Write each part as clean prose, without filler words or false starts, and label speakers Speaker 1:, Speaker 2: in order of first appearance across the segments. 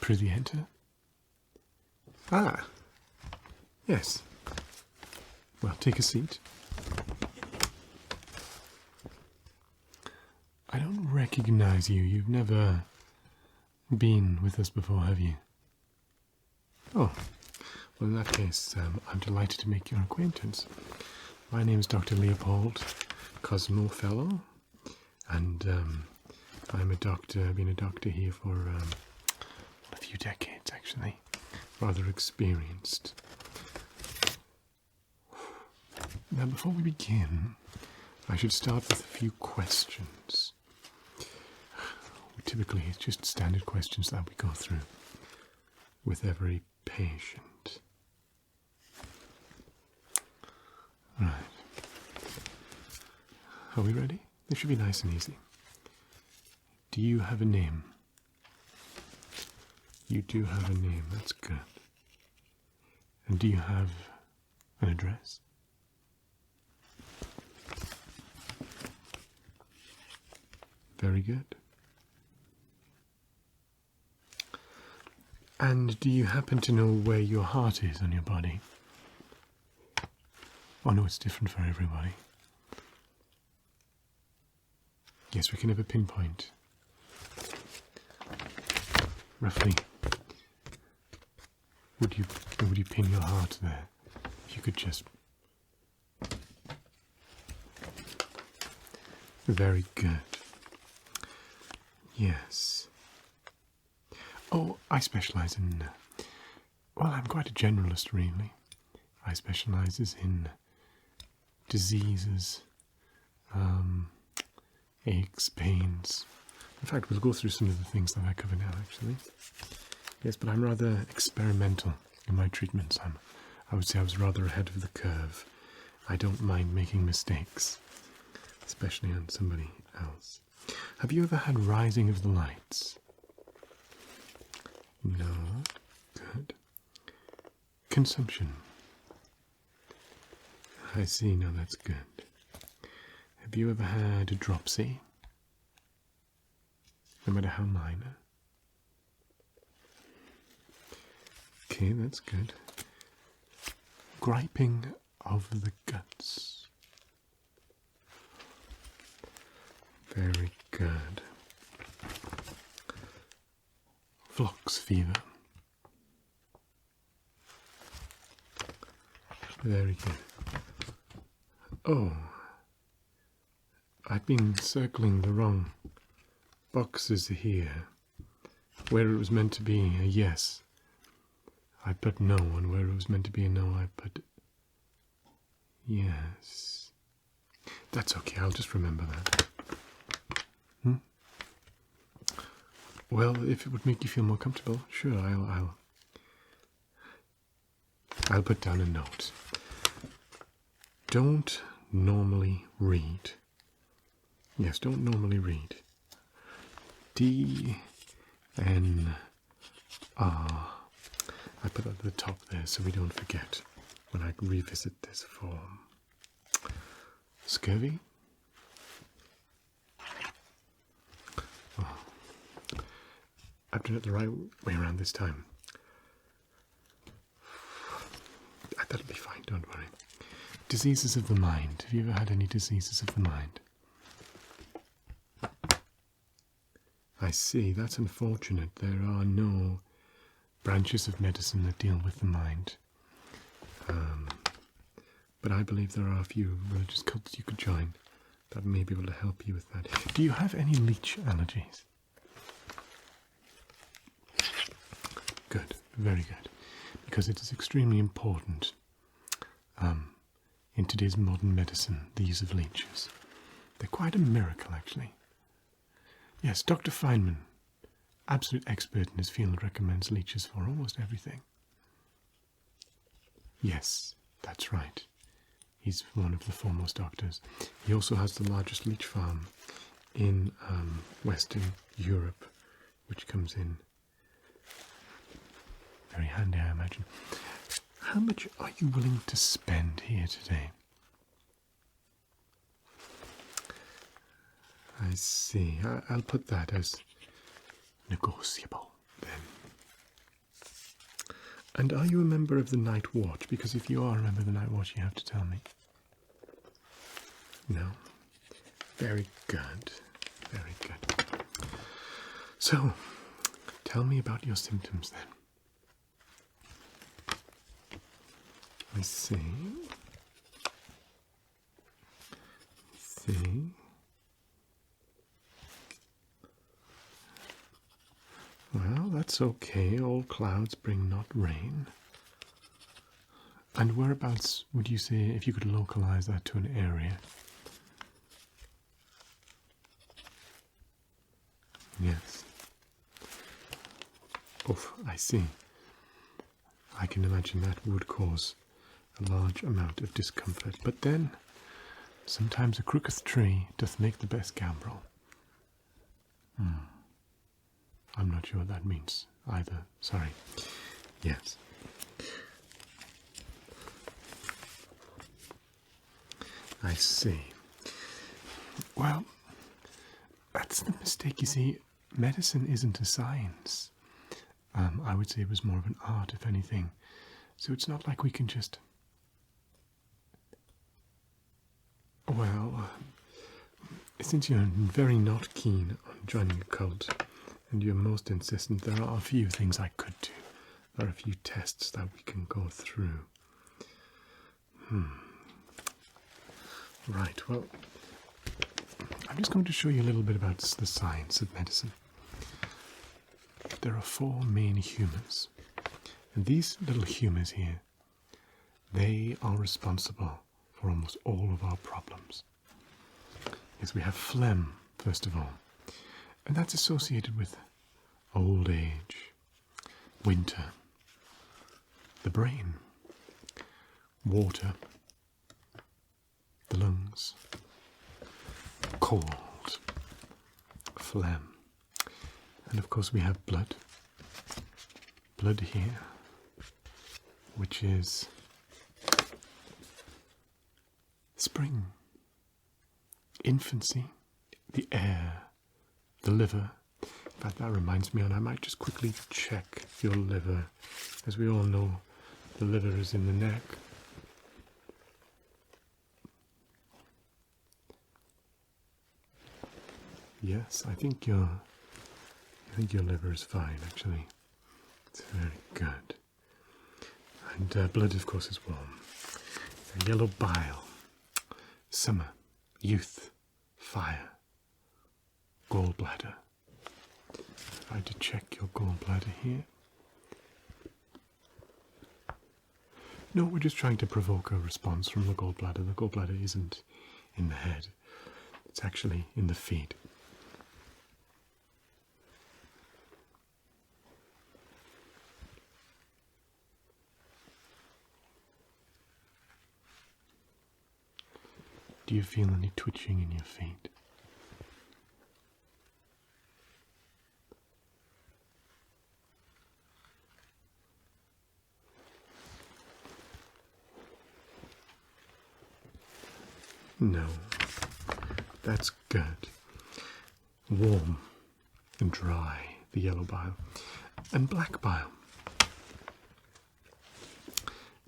Speaker 1: Prithee enter. Ah, yes. Well, take a seat. I don't recognize you. You've never been with us before, have you? Oh, well, in that case, I'm delighted to make your acquaintance. My name is Dr. Leopold Cosmo Fellow, and I'm a doctor. I've been a doctor here for a few decades, actually. Rather experienced. Now, before we begin, I should start with a few questions. Typically, it's just standard questions that we go through with every patient. Right. Are we ready? This should be nice and easy. Do you have a name? You do have a name, that's good. And do you have an address? Very good. And do you happen to know where your heart is on your body? Oh no, it's different for everybody. Yes, we can have a pinpoint. Roughly, would you pin your heart there? If you could just... Very good. Yes. Oh, I specialise in... Well, I'm quite a generalist, really. I specialise in diseases, aches, pains. In fact, we'll go through some of the things that I cover now, actually. Yes, but I'm rather experimental in my treatments. I would say I was rather ahead of the curve. I don't mind making mistakes, especially on somebody else. Have you ever had rising of the lights? No. Good. Consumption. I see, no, that's good. Have you ever had a dropsy? No matter how minor. Okay, that's good. Griping of the guts. Very good. Phlox fever. Very good. Oh, I've been circling the wrong boxes here. Where it was meant to be a yes, I put no, and where it was meant to be a no, I put yes. That's okay, I'll just remember that. Well, if it would make you feel more comfortable, sure, I'll put down a note. Don't normally read. Yes, don't normally read. D-N-R. I put it at the top there so we don't forget when I revisit this form. Scurvy. Oh. I've done it the right way around this time. That'll be fine, don't worry. Diseases of the mind. Have you ever had any diseases of the mind? I see, that's unfortunate. There are no branches of medicine that deal with the mind. But I believe there are a few religious cults you could join that may be able to help you with that. Do you have any leech allergies? Good, very good. Because it is extremely important in today's modern medicine, the use of leeches. They're quite a miracle, actually. Yes, Dr. Feynman, absolute expert in his field, recommends leeches for almost everything. Yes, that's right. He's one of the foremost doctors. He also has the largest leech farm in Western Europe, which comes in very handy, I imagine. How much are you willing to spend here today? I see. I'll put that as negotiable then. And are you a member of the Night Watch? Because if you are a member of the Night Watch, you have to tell me. No. Very good. Very good. So, tell me about your symptoms then. I see. Well, that's okay. All clouds bring not rain. And whereabouts would you say, if you could localize that to an area? Yes. Oof, I see. I can imagine that would cause a large amount of discomfort. But then, sometimes a crooked tree doth make the best gambrel. I'm not sure what that means either. Sorry. Yes. I see. Well, that's the mistake. You see, medicine isn't a science. I would say it was more of an art, if anything. So it's not like we can just... Well, since you're very not keen on joining a cult, and you're most insistent, there are a few things I could do. There are a few tests that we can go through. Right, well, I'm just going to show you a little bit about the science of medicine. There are 4 main humours. And these little humours here, they are responsible for almost all of our problems. Yes, we have phlegm, first of all. And that's associated with old age, winter, the brain, water, the lungs, cold, phlegm, and of course we have blood. Blood here, which is spring, infancy, the air, the liver. In fact, that reminds me, and I might just quickly check your liver. As we all know, the liver is in the neck. Yes, I think your liver is fine, actually. It's very good. And blood, of course, is warm. And yellow bile, summer, youth, fire, gallbladder. I had to check your gallbladder here. No, we're just trying to provoke a response from the gallbladder. The gallbladder isn't in the head. It's actually in the feet. Do you feel any twitching in your feet? No, that's good. Warm and dry, the yellow bile. And black bile.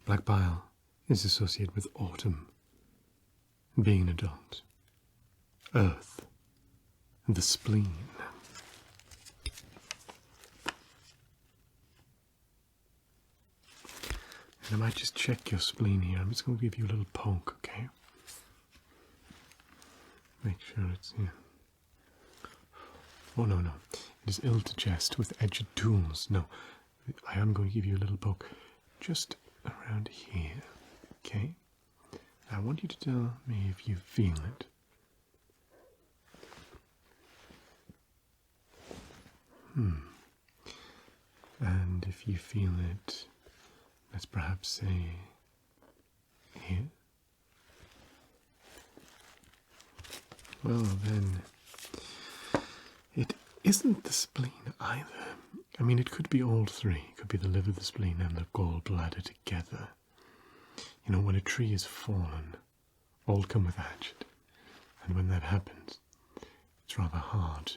Speaker 1: Black bile is associated with autumn, being an adult, earth, and the spleen. And I might just check your spleen here. I'm just going to give you a little poke, okay? Make sure it's here. Oh, no. It is ill to jest with edged tools. No, I am going to give you a little poke just around here, okay? I want you to tell me if you feel it. And if you feel it, let's perhaps say here. Well, then, it isn't the spleen either. I mean, it could be all 3. It could be the liver, the spleen, and the gallbladder together. You know, when a tree is fallen, all come with acid. And when that happens, it's rather hard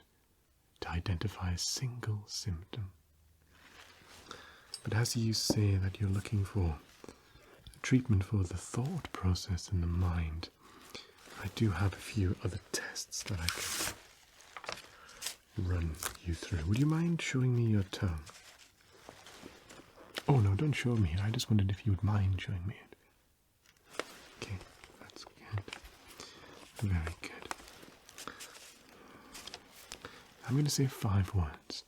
Speaker 1: to identify a single symptom. But as you say that you're looking for treatment for the thought process in the mind, I do have a few other tests that I can run you through. Would you mind showing me your tongue? Oh no, don't show me it. I just wondered if you would mind showing me it. Okay, that's good. Very good. I'm going to say 5 words.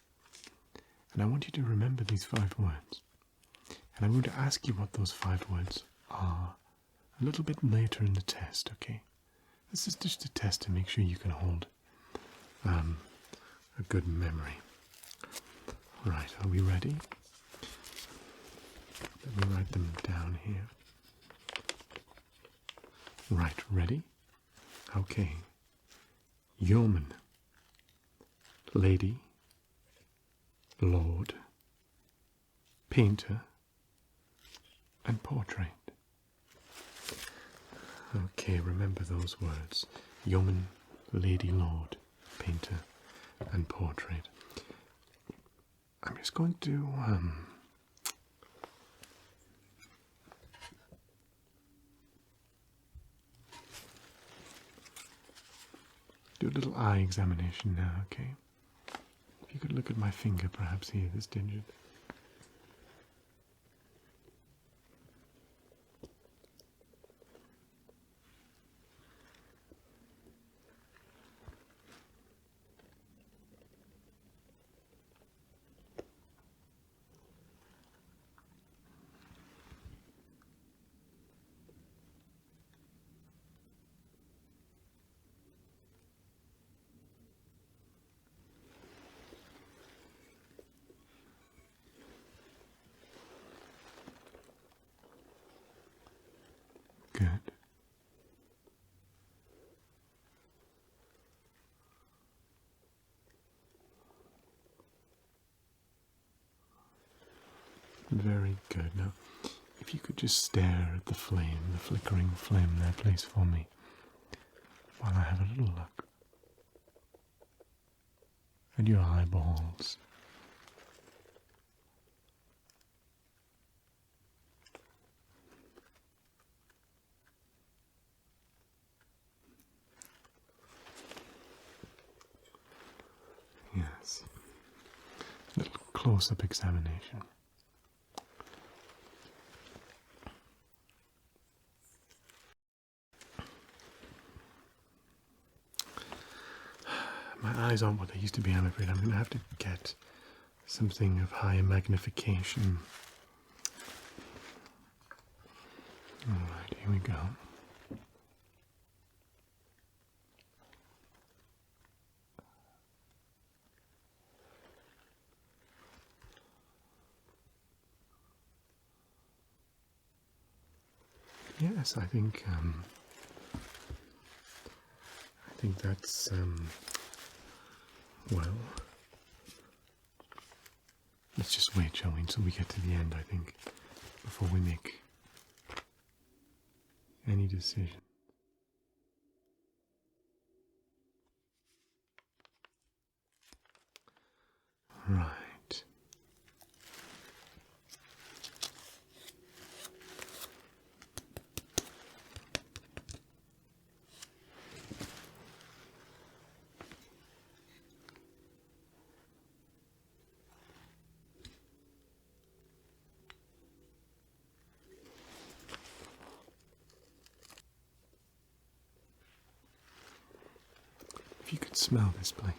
Speaker 1: And I want you to remember these 5 words. And I'm going to ask you what those 5 words are a little bit later in the test, okay? This is just a test to make sure you can hold a good memory. Right, are we ready? Let me write them down here. Right, ready? Okay. Yeoman. Lady. Lord. Painter. And portrait. Okay, remember those words. Yeoman, lady, lord, painter, and portrait. I'm just going to do a little eye examination now, okay? If you could look at my finger perhaps here, this digit. Good. Very good. Now, if you could just stare at the flame, the flickering flame there, please, for me, while I have a little look at your eyeballs. Yes. A little close-up examination. My eyes aren't what they used to be, I'm afraid. I'm going to have to get something of higher magnification. Alright, here we go. Yes, I think that's well, let's just wait, shall we, until we get to the end, I think, before we make any decision. Right. If you could smell this place.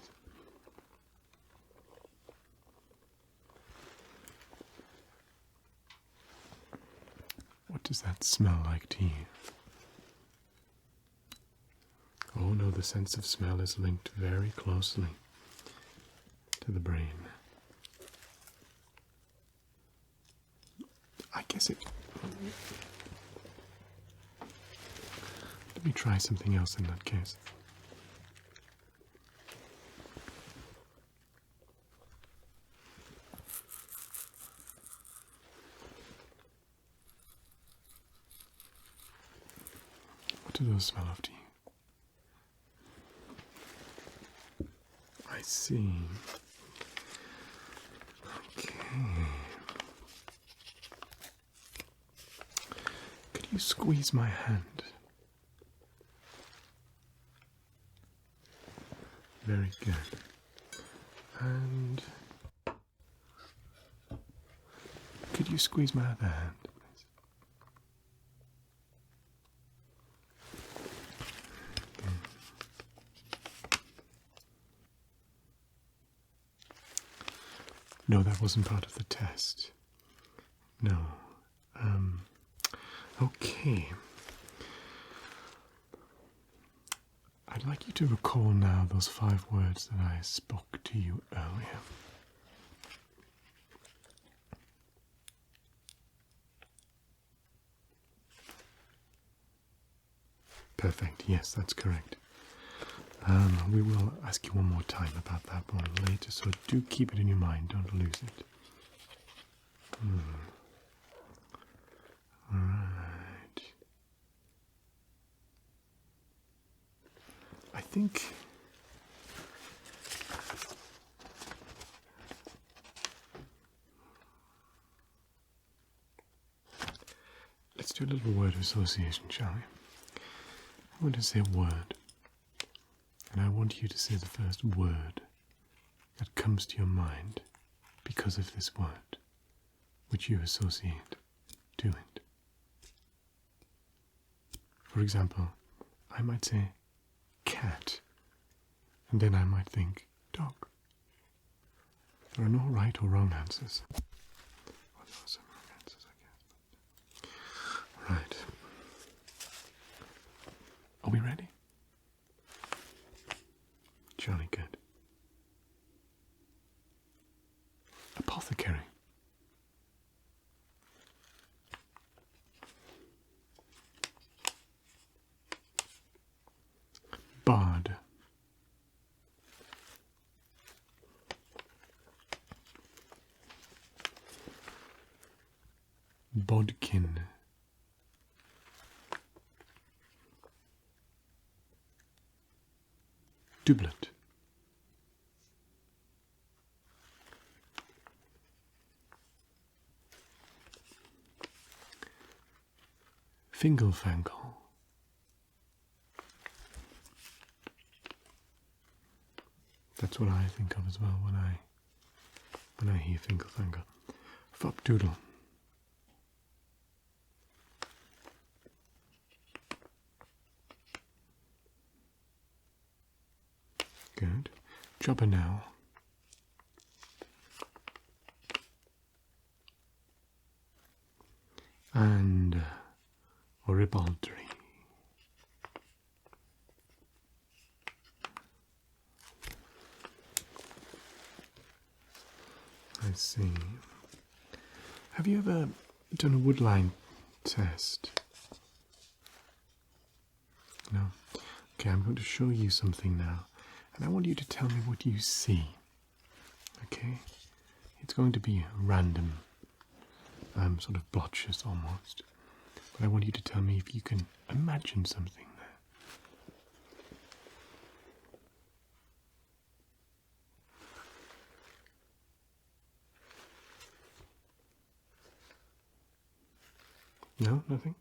Speaker 1: What does that smell like to you? Oh no, the sense of smell is linked very closely to the brain. I guess it... Let me try something else in that case. What do those smell of to you? I see. Okay. you squeeze my hand? Very good. And could you squeeze my other hand, please? No, that wasn't part of the test. No. Okay. I'd like you to recall now those 5 words that I spoke to you earlier. Perfect, yes, that's correct. We will ask you one more time about that one later, so do keep it in your mind, don't lose it. Alright. I think let's do a little word association, shall we? I'm going to say a word, and I want you to say the first word that comes to your mind because of this word, which you associate to it. For example, I might say cat, and then I might think dog. There are no right or wrong answers. Well, there are some wrong answers, I guess. Right. Are we ready? Jolly good. Apothecary. Bard. Bodkin. Doublet. Fingerfangle. That's what I think of as well when I hear Fingerfangle. Fopdoodle. Good. Jobbernow. And ribaldry. I see. Have you ever done a woodline test? No? Okay, I'm going to show you something now, and I want you to tell me what you see. Okay? It's going to be random, sort of blotches almost. But I want you to tell me if you can imagine something there. No? Nothing?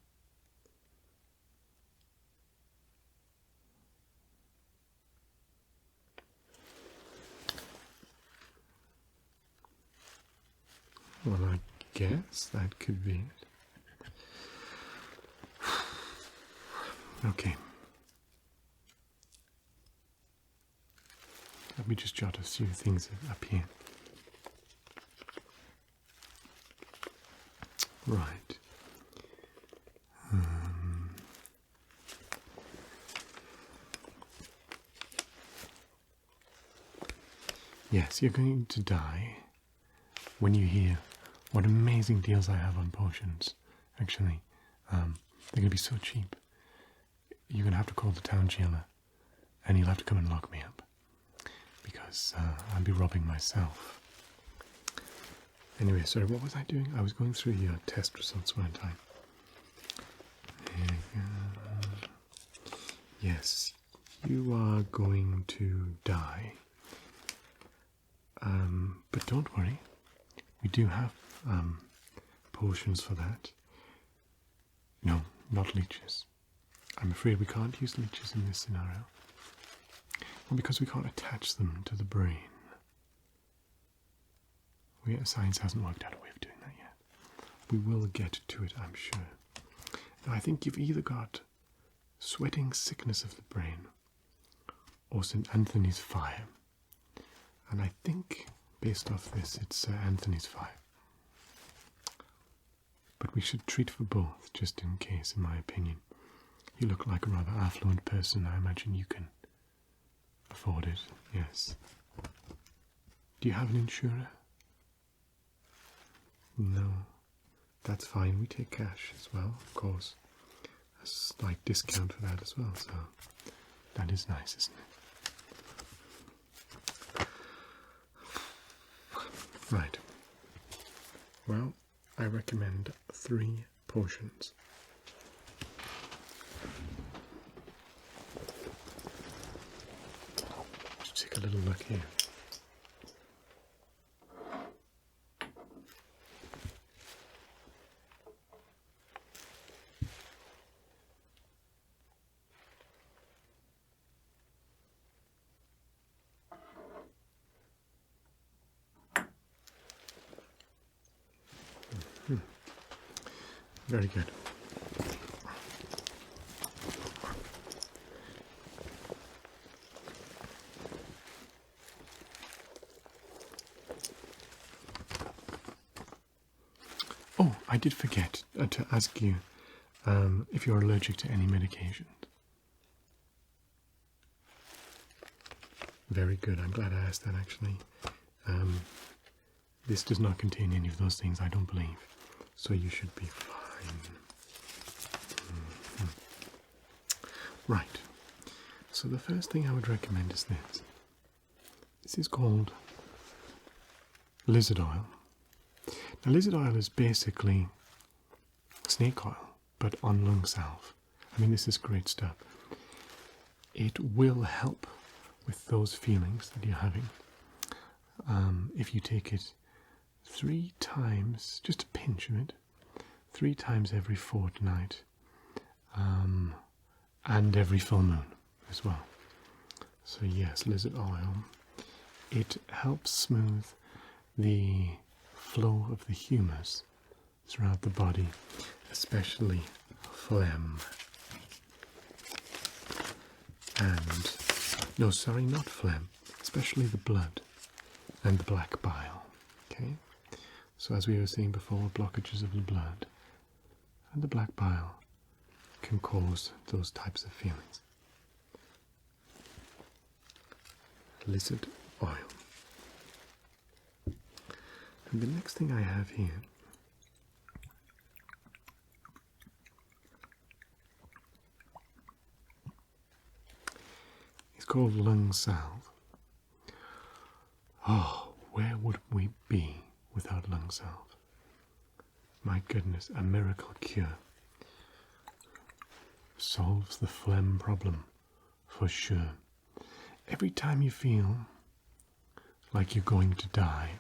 Speaker 1: Well, I guess that could be it. Okay. Let me just jot a few things up here. Right. Yes, you're going to die when you hear what amazing deals I have on potions. Actually, they're going to be so cheap. You're going to have to call the town jailer, and he'll have to come and lock me up, because I'll be robbing myself. Anyway, sorry, what was I doing? I was going through your test results, weren't I? There you go. Yes, you are going to die. But don't worry, we do have potions for that. No, not leeches. I'm afraid we can't use leeches in this scenario. Well, because we can't attach them to the brain. Science hasn't worked out a way of doing that yet. We will get to it, I'm sure. Now, I think you've either got sweating sickness of the brain or St. Anthony's fire. And I think, based off this, it's Anthony's fire. But we should treat for both, just in case, in my opinion. You look like a rather affluent person. I imagine you can afford it, yes. Do you have an insurer? No. That's fine. We take cash as well, of course. A slight discount for that as well, so that is nice, isn't it? Right. Well, I recommend 3 potions. Let's take a little look here. Very good. Oh, I did forget to ask you if you're allergic to any medication. Very good. I'm glad I asked that, actually. This does not contain any of those things, I don't believe. So you should be fine. Right. So the first thing I would recommend is this. This is called lizard oil. Now, lizard oil is basically snake oil, but on lung salve. I mean, this is great stuff. It will help with those feelings that you're having. If you take it 3 times, just a pinch of it, 3 times every fortnight, and every full moon as well. So yes, lizard oil. It helps smooth the flow of the humours throughout the body, especially phlegm. And, no, sorry, not phlegm, especially the blood and the black bile. Okay? So as we were saying before, blockages of the blood and the black bile can cause those types of feelings. Lizard oil. And the next thing I have here is called lung salve. Oh, where would we be without lung salve? My goodness, a miracle cure. Solves the phlegm problem for sure. Every time you feel like you're going to die,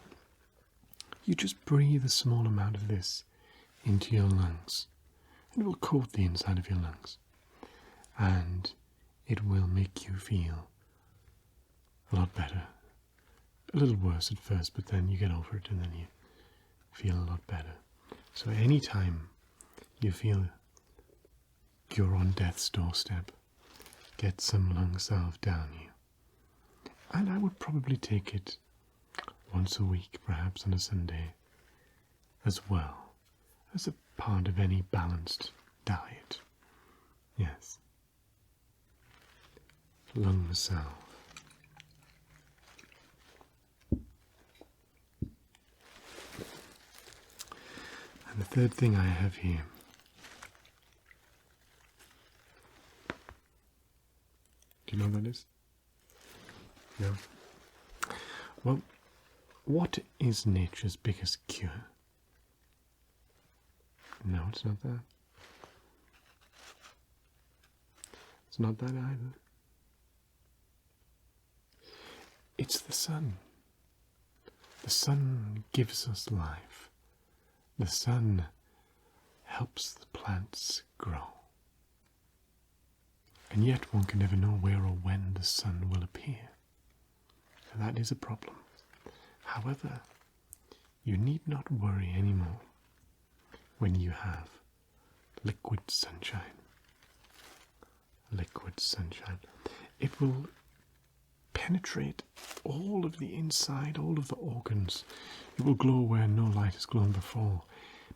Speaker 1: you just breathe a small amount of this into your lungs, and it will coat the inside of your lungs, and it will make you feel a lot better. A little worse at first, but then you get over it and then you feel a lot better. So anytime you feel you're on death's doorstep, get some lung salve down you. And I would probably take it once a week, perhaps on a Sunday, as well, as a part of any balanced diet. Yes. Lung salve. And the third thing I have here do you know what that is? No? Well, what is nature's biggest cure? No, it's not that. It's not that either. It's the sun. The sun gives us life. The sun helps the plants grow. And yet one can never know where or when the sun will appear. So that is a problem. However, you need not worry anymore when you have liquid sunshine. Liquid sunshine. It will penetrate all of the inside, all of the organs. It will glow where no light has glowed before,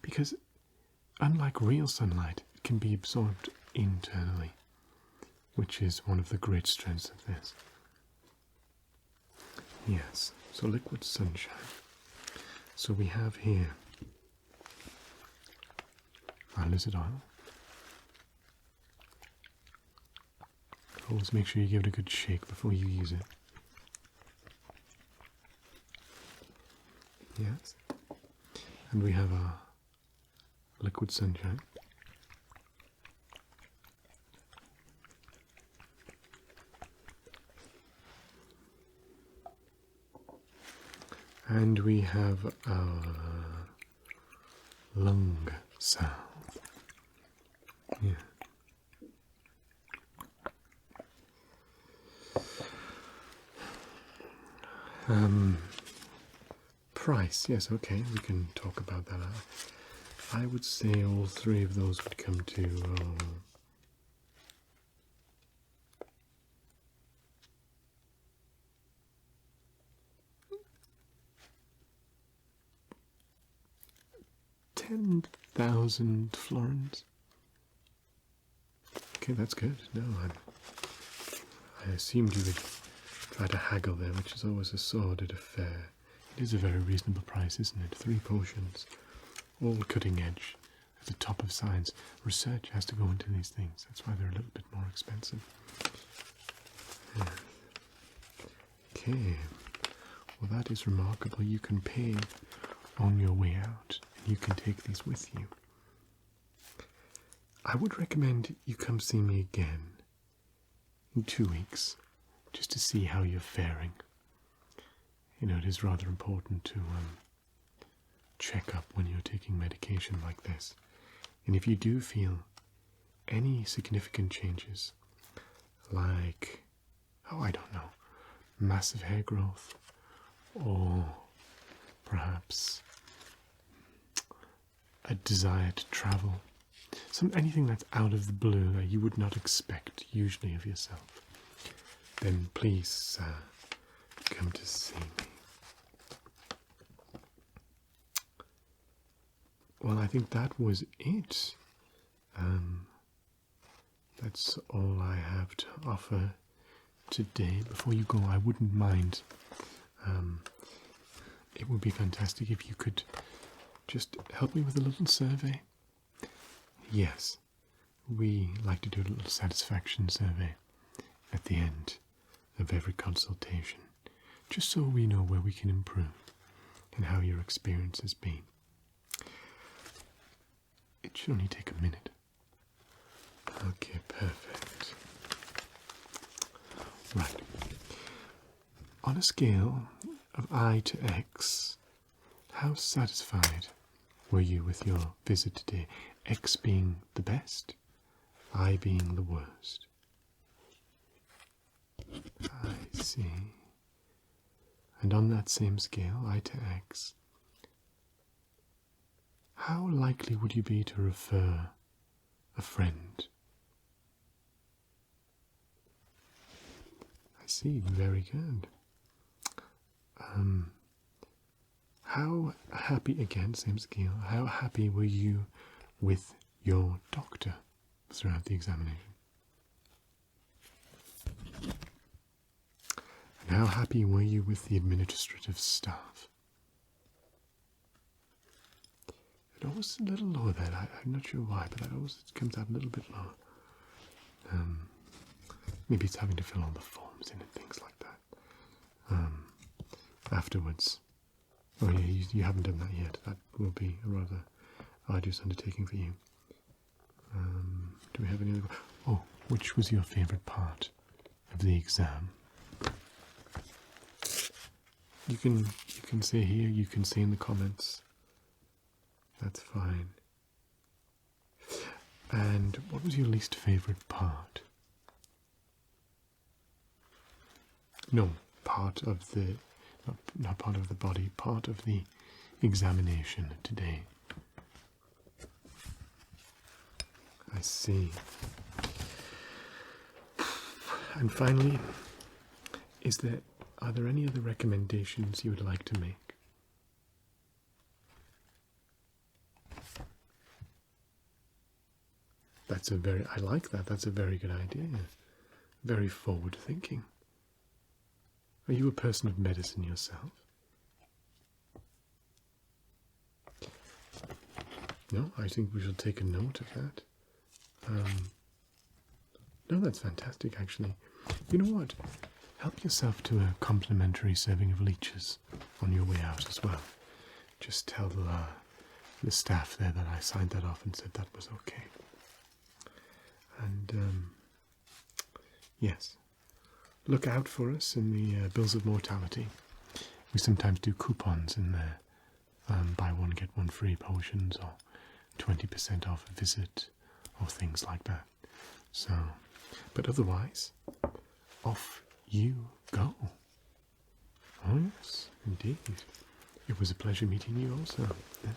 Speaker 1: because unlike real sunlight, it can be absorbed internally, which is one of the great strengths of this. Yes, so liquid sunshine. So we have here our lizard oil. Always make sure you give it a good shake before you use it. Yes. And we have our liquid sunshine. And we have our lung salve. Yeah. Price, yes, okay, we can talk about that. I would say all three of those would come to $10,000 florins. Okay, that's good. No, I assumed you would try to haggle there, which is always a sordid affair. It is a very reasonable price, isn't it? 3 potions, all cutting edge, at the top of science. Research has to go into these things. That's why they're a little bit more expensive. Yeah. Okay. Well, that is remarkable. You can pay on your way out, and you can take these with you. I would recommend you come see me again in 2 weeks, just to see how you're faring. You know, it is rather important to check up when you're taking medication like this. And if you do feel any significant changes, like, oh, I don't know, massive hair growth, or perhaps a desire to travel, anything that's out of the blue that you would not expect usually of yourself, then please come to see me. Well, I think that was it. That's all I have to offer today. Before you go, I wouldn't mind. It would be fantastic if you could just help me with a little survey. Yes, we like to do a little satisfaction survey at the end of every consultation, just so we know where we can improve and how your experience has been. It should only take a minute. Okay, perfect. Right. On a scale of I to X, how satisfied were you with your visit today? X being the best, I being the worst. I see. And on that same scale, I to X, how likely would you be to refer a friend? I see, very good. How happy, again, same scale, how happy were you with your doctor throughout the examination? And how happy were you with the administrative staff? It always a little lower there. I'm not sure why, but that always comes out a little bit lower. Maybe it's having to fill all the forms in and things like that. Afterwards. Oh yeah, you haven't done that yet. That will be a rather arduous undertaking for you. Do we have any other... Oh, which was your favourite part of the exam? You can say here, you can say in the comments. That's fine. And what was your least favourite part No, part of the, not part of the body, part of the examination today. I see. And finally, are there any other recommendations you would like to make? I like that. That's a very good idea. Very forward thinking. Are you a person of medicine yourself? No, I think we shall take a note of that. No, that's fantastic, actually. You know what? Help yourself to a complimentary serving of leeches on your way out as well. Just tell the staff there that I signed that off and said that was okay. And, yes, look out for us in the bills of mortality. We sometimes do coupons in there. Buy one, get one free potions, or 20% off a visit, or things like that. So, but otherwise, off you go. Oh yes, indeed. It was a pleasure meeting you also. Yes.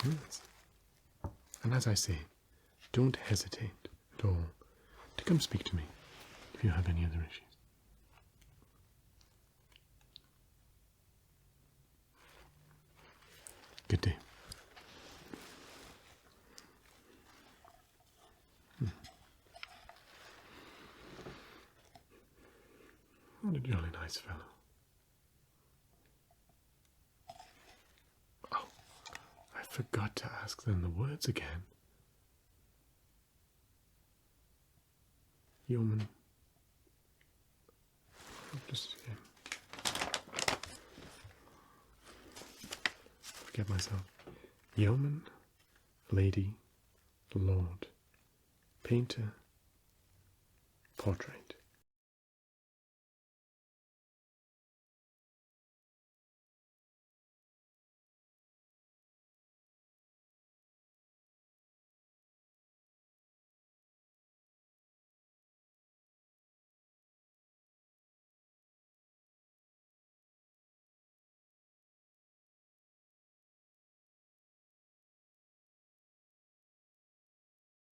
Speaker 1: Yes. And as I say, don't hesitate at all to come speak to me if you have any other issues. Good day. What a jolly nice fellow. Oh, I forgot to ask them the words again. Yeoman. Just forget myself. Yeoman, lady, lord, painter, portrait.